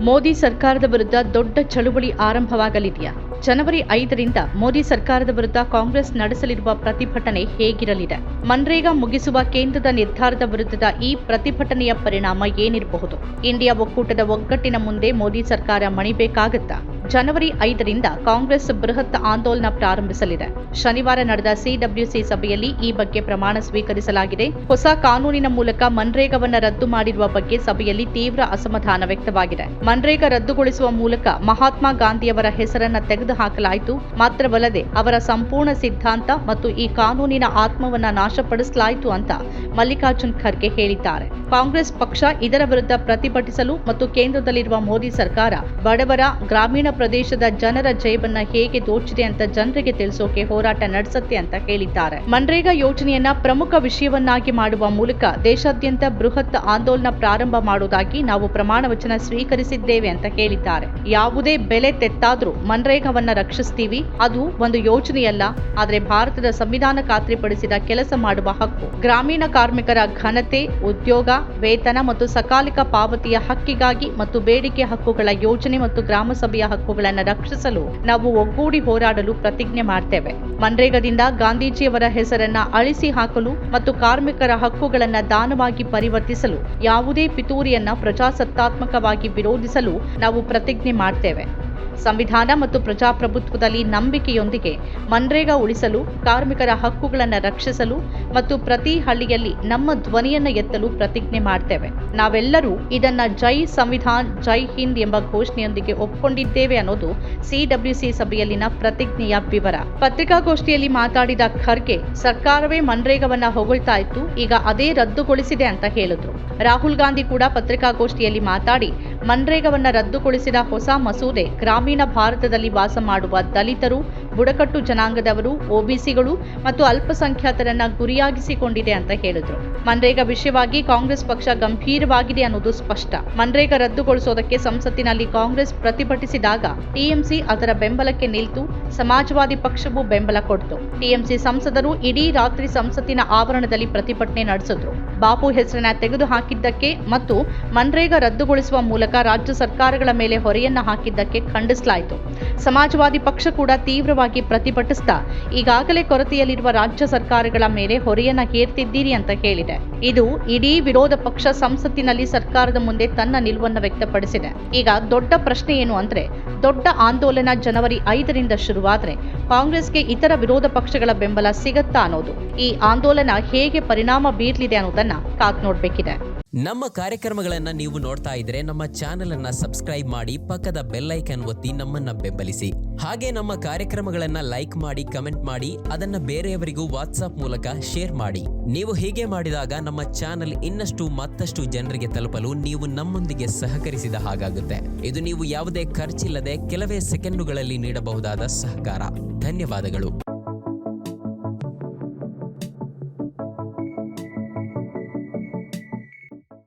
ಮೋದಿ ಸರ್ಕಾರದ ವಿರುದ್ಧ ದೊಡ್ಡ ಚಳುವಳಿ ಆರಂಭವಾಗಲಿದೆಯಾ? ಜನವರಿ 5ರಿಂದ ಮೋದಿ ಸರ್ಕಾರದ ವಿರುದ್ಧ ಕಾಂಗ್ರೆಸ್ ನಡೆಸಲಿರುವ ಪ್ರತಿಭಟನೆ ಹೇಗಿರಲಿದೆ? ಮನ್ರೇಗಾ ಮುಗಿಸುವ ಕೇಂದ್ರದ ನಿರ್ಧಾರದ ವಿರುದ್ಧದ ಈ ಪ್ರತಿಭಟನೆಯ ಪರಿಣಾಮ ಏನಿರಬಹುದು? ಇಂಡಿಯಾ ಒಕ್ಕೂಟದ ಒಗ್ಗಟ್ಟಿನ ಮುಂದೆ ಮೋದಿ ಸರ್ಕಾರ ಮಣಿಬೇಕಾಗುತ್ತಾ? ಜನವರಿ 5ರಿಂದ ಕಾಂಗ್ರೆಸ್ ಬೃಹತ್ ಆಂದೋಲನ ಪ್ರಾರಂಭಿಸಲಿದೆ. ಶನಿವಾರ ನಡೆದ ಸಿಡಬ್ಲ್ಯೂಸಿ ಸಭೆಯಲ್ಲಿ ಈ ಬಗ್ಗೆ ಪ್ರಮಾಣ ಸ್ವೀಕರಿಸಲಾಗಿದೆ. ಹೊಸ ಕಾನೂನಿನ ಮೂಲಕ ಮನ್ರೇಗಾವನ್ನು ರದ್ದು ಮಾಡಿರುವ ಬಗ್ಗೆ ಸಭೆಯಲ್ಲಿ ತೀವ್ರ ಅಸಮಾಧಾನ ವ್ಯಕ್ತವಾಗಿದೆ. ಮನ್ರೇಗಾ ರದ್ದುಗೊಳಿಸುವ ಮೂಲಕ ಮಹಾತ್ಮ ಗಾಂಧಿಯವರ ಹೆಸರನ್ನ ತೆಗೆದುಹಾಕಲಾಯಿತು. ಮಾತ್ರವಲ್ಲದೆ ಅವರ ಸಂಪೂರ್ಣ ಸಿದ್ಧಾಂತ ಮತ್ತು ಈ ಕಾನೂನಿನ ಆತ್ಮವನ್ನ ನಾಶಪಡಿಸಲಾಯಿತು ಅಂತ ಮಲ್ಲಿಕಾರ್ಜುನ್ ಖರ್ಗೆ ಹೇಳಿದ್ದಾರೆ. ಕಾಂಗ್ರೆಸ್ ಪಕ್ಷ ಇದರ ವಿರುದ್ಧ ಪ್ರತಿಭಟಿಸಲು ಮತ್ತು ಕೇಂದ್ರದಲ್ಲಿರುವ ಮೋದಿ ಸರ್ಕಾರ ಬಡವರ, ಗ್ರಾಮೀಣ ಪ್ರದೇಶದ ಜನರ ಜೇಬನ್ನ ಹೇಗೆ ದೋಚಿದೆ ಅಂತ ಜನರಿಗೆ ತಿಳಿಸೋಕೆ ಹೋರಾಟ ನಡೆಸುತ್ತೆ ಅಂತ ಹೇಳಿದ್ದಾರೆ. ಮನ್ರೇಗಾ ಯೋಜನೆಯನ್ನ ಪ್ರಮುಖ ವಿಷಯವನ್ನಾಗಿ ಮಾಡುವ ಮೂಲಕ ದೇಶಾದ್ಯಂತ ಬೃಹತ್ ಆಂದೋಲನ ಪ್ರಾರಂಭ ಮಾಡುವುದಾಗಿ ನಾವು ಪ್ರಮಾಣ ವಚನ ಸ್ವೀಕರಿಸಿದ್ದೇವೆ ಅಂತ ಹೇಳಿದ್ದಾರೆ. ಯಾವುದೇ ಬೆಲೆ ತೆತ್ತಾದ್ರೂ ಮನ್ರೇಗಾವನ್ನ ರಕ್ಷಿಸ್ತೀವಿ. ಅದು ಒಂದು ಯೋಜನೆಯಲ್ಲ, ಆದರೆ ಭಾರತದ ಸಂವಿಧಾನ ಖಾತ್ರಿಪಡಿಸಿದ ಕೆಲಸ ಮಾಡುವ ಹಕ್ಕು. ಗ್ರಾಮೀಣ ಕಾರ್ಮಿಕರ ಘನತೆ, ಉದ್ಯೋಗ, ವೇತನ ಮತ್ತು ಸಕಾಲಿಕ ಪಾವತಿಯ ಹಕ್ಕಿಗಾಗಿ ಮತ್ತು ಬೇಡಿಕೆ ಹಕ್ಕುಗಳ ಯೋಜನೆ ಮತ್ತು ಗ್ರಾಮ ಸಭೆಯ ಹಕ್ಕುಗಳನ್ನು ರಕ್ಷಿಸಲು ನಾವು ಒಗ್ಗೂಡಿ ಹೋರಾಡಲು ಪ್ರತಿಜ್ಞೆ ಮಾಡ್ತೇವೆ. ಮನ್ರೇಗಾದಿಂದ ಗಾಂಧೀಜಿಯವರ ಹೆಸರನ್ನ ಅಳಿಸಿ ಹಾಕಲು ಮತ್ತು ಕಾರ್ಮಿಕರ ಹಕ್ಕುಗಳನ್ನು ದಾನವಾಗಿ ಪರಿವರ್ತಿಸಲು ಯಾವುದೇ ಪಿತೂರಿಯನ್ನ ಪ್ರಜಾಸತ್ತಾತ್ಮಕವಾಗಿ ವಿರೋಧಿಸಲು ನಾವು ಪ್ರತಿಜ್ಞೆ ಮಾಡ್ತೇವೆ. ಸಂವಿಧಾನ ಮತ್ತು ಪ್ರಜಾಪ್ರಭುತ್ವದಲ್ಲಿ ನಂಬಿಕೆಯೊಂದಿಗೆ ಮನ್ರೇಗಾ ಉಳಿಸಲು, ಕಾರ್ಮಿಕರ ಹಕ್ಕುಗಳನ್ನು ರಕ್ಷಿಸಲು ಮತ್ತು ಪ್ರತಿ ಹಳ್ಳಿಯಲ್ಲಿ ನಮ್ಮ ಧ್ವನಿಯನ್ನು ಎತ್ತಲು ಪ್ರತಿಜ್ಞೆ ಮಾಡ್ತೇವೆ. ನಾವೆಲ್ಲರೂ ಇದನ್ನ ಜೈ ಸಂವಿಧಾನ್ ಜೈ ಹಿಂದ್ ಎಂಬ ಘೋಷಣೆಯೊಂದಿಗೆ ಒಪ್ಪಿಕೊಂಡಿದ್ದೇವೆ ಅನ್ನೋದು ಸಿಡಬ್ಲ್ಯೂಸಿ ಸಭೆಯಲ್ಲಿನ ಪ್ರತಿಜ್ಞೆಯ ವಿವರ. ಪತ್ರಿಕಾಗೋಷ್ಠಿಯಲ್ಲಿ ಮಾತಾಡಿದ ಖರ್ಗೆ, ಸರ್ಕಾರವೇ ಮನ್ರೇಗಾವನ್ನ ಹೊಗಳ್ತಾ ಇತ್ತು, ಈಗ ಅದೇ ರದ್ದುಗೊಳಿಸಿದೆ ಅಂತ ಹೇಳಿದ್ರು. ರಾಹುಲ್ ಗಾಂಧಿ ಕೂಡ ಪತ್ರಿಕಾಗೋಷ್ಠಿಯಲ್ಲಿ ಮಾತಾಡಿ, ಮನ್ರೇಗಾವನ್ನ ರದ್ದುಗೊಳಿಸಿದ ಹೊಸ ಮಸೂದೆ ಗ್ರಾಮೀಣ ಭಾರತದಲ್ಲಿ ವಾಸ ಮಾಡುವ ದಲಿತರು, ಬುಡಕಟ್ಟು ಜನಾಂಗದವರು, ಒಬಿಸಿಗಳು ಮತ್ತು ಅಲ್ಪಸಂಖ್ಯಾತರನ್ನ ಗುರಿಯಾಗಿಸಿಕೊಂಡಿದೆ ಅಂತ ಹೇಳಿದ್ರು. ಮನ್ರೇಗಾ ವಿಷಯವಾಗಿ ಕಾಂಗ್ರೆಸ್ ಪಕ್ಷ ಗಂಭೀರವಾಗಿದೆ ಅನ್ನೋದು ಸ್ಪಷ್ಟ. ಮನ್ರೇಗಾ ರದ್ದುಗೊಳಿಸೋದಕ್ಕೆ ಸಂಸತ್ತಿನಲ್ಲಿ ಕಾಂಗ್ರೆಸ್ ಪ್ರತಿಭಟಿಸಿದಾಗ ಟಿಎಂಸಿ ಅದರ ಬೆಂಬಲಕ್ಕೆ ನಿಲ್ತು. ಸಮಾಜವಾದಿ ಪಕ್ಷವು ಬೆಂಬಲ ಕೊಡ್ತು. ಟಿಎಂಸಿ ಸಂಸದರು ಇಡೀ ರಾತ್ರಿ ಸಂಸತ್ತಿನ ಆವರಣದಲ್ಲಿ ಪ್ರತಿಭಟನೆ ನಡೆಸಿದ್ರು. ಬಾಪು ಹೆಸರನ್ನ ತೆಗೆದು ಹಾಕಿದ್ದಕ್ಕೆ ಮತ್ತು ಮನ್ರೇಗಾ ರದ್ದುಗೊಳಿಸುವ ಮೂಲಕ ರಾಜ್ಯ ಸರ್ಕಾರಗಳ ಮೇಲೆ ಹೊರೆಯನ್ನ ಹಾಕಿದ್ದಕ್ಕೆ ಖಂಡಿಸಲಾಯಿತು. ಸಮಾಜವಾದಿ ಪಕ್ಷ ಕೂಡ ತೀವ್ರವಾಗಿ ಪ್ರತಿಭಟಿಸ್ತಾ, ಈಗಾಗಲೇ ಕೊರತೆಯಲ್ಲಿರುವ ರಾಜ್ಯ ಸರ್ಕಾರಗಳ ಮೇಲೆ ಹೊರೆಯನ್ನ ಹೇರ್ತಿದ್ದೀರಿ ಅಂತ ಹೇಳಿದೆ. ಇದು ಇಡೀ ವಿರೋಧ ಪಕ್ಷ ಸಂಸತ್ತಿನಲ್ಲಿ ಸರ್ಕಾರದ ಮುಂದೆ ತನ್ನ ನಿಲುವನ್ನು ವ್ಯಕ್ತಪಡಿಸಿದೆ. ಈಗ ದೊಡ್ಡ ಪ್ರಶ್ನೆ ಏನು ಅಂದ್ರೆ, ದೊಡ್ಡ ಆಂದೋಲನ ಜನವರಿ 5ರಿಂದ ಶುರುವಾದ್ರೆ ಕಾಂಗ್ರೆಸ್ಗೆ ಇತರ ವಿರೋಧ ಪಕ್ಷಗಳ ಬೆಂಬಲ ಸಿಗತ್ತಾ ಅನ್ನೋದು. ಈ ಆಂದೋಲನ ಹೇಗೆ ಪರಿಣಾಮ ಬೀರ್ಲಿದೆ ಅನ್ನೋದನ್ನ ಕಾದ್ ನೋಡ್ಬೇಕಿದೆ. ನಮ್ಮ ಕಾರ್ಯಕ್ರಮಗಳನ್ನ ನೀವು ನೋಡ್ತಾ ಇದ್ರೆ ನಮ್ಮ ಚಾನೆಲ್ ಅನ್ನ ಸಬ್ಸ್ಕ್ರೈಬ್ ಮಾಡಿ, ಪಕ್ಕದ ಬೆಲ್ ಐಕಾನ್ ಒತ್ತಿ ನಮ್ಮನ್ನ ಬೆಂಬಲಿಸಿ. ಹಾಗೆ ನಮ್ಮ ಕಾರ್ಯಕ್ರಮಗಳನ್ನ ಲೈಕ್ ಮಾಡಿ, ಕಮೆಂಟ್ ಮಾಡಿ, ಅದನ್ನ ಬೇರೆಯವರಿಗೂ ವಾಟ್ಸ್ಆಪ್ ಮೂಲಕ ಶೇರ್ ಮಾಡಿ. ನೀವು ಹೀಗೆ ಮಾಡಿದಾಗ ನಮ್ಮ ಚಾನೆಲ್ ಮತ್ತಷ್ಟು ಜನರಿಗೆ ತಲುಪಲು ನೀವು ನಮ್ಮೊಂದಿಗೆ ಸಹಕರಿಸಿದ ಹಾಗಾಗುತ್ತೆ. ಇದು ನೀವು ಯಾವುದೇ ಖರ್ಚಿಲ್ಲದೆ ಕೆಲವೇ ಸೆಕೆಂಡುಗಳಲ್ಲಿ ನೀಡಬಹುದಾದ ಸಹಕಾರ. ಧನ್ಯವಾದಗಳು.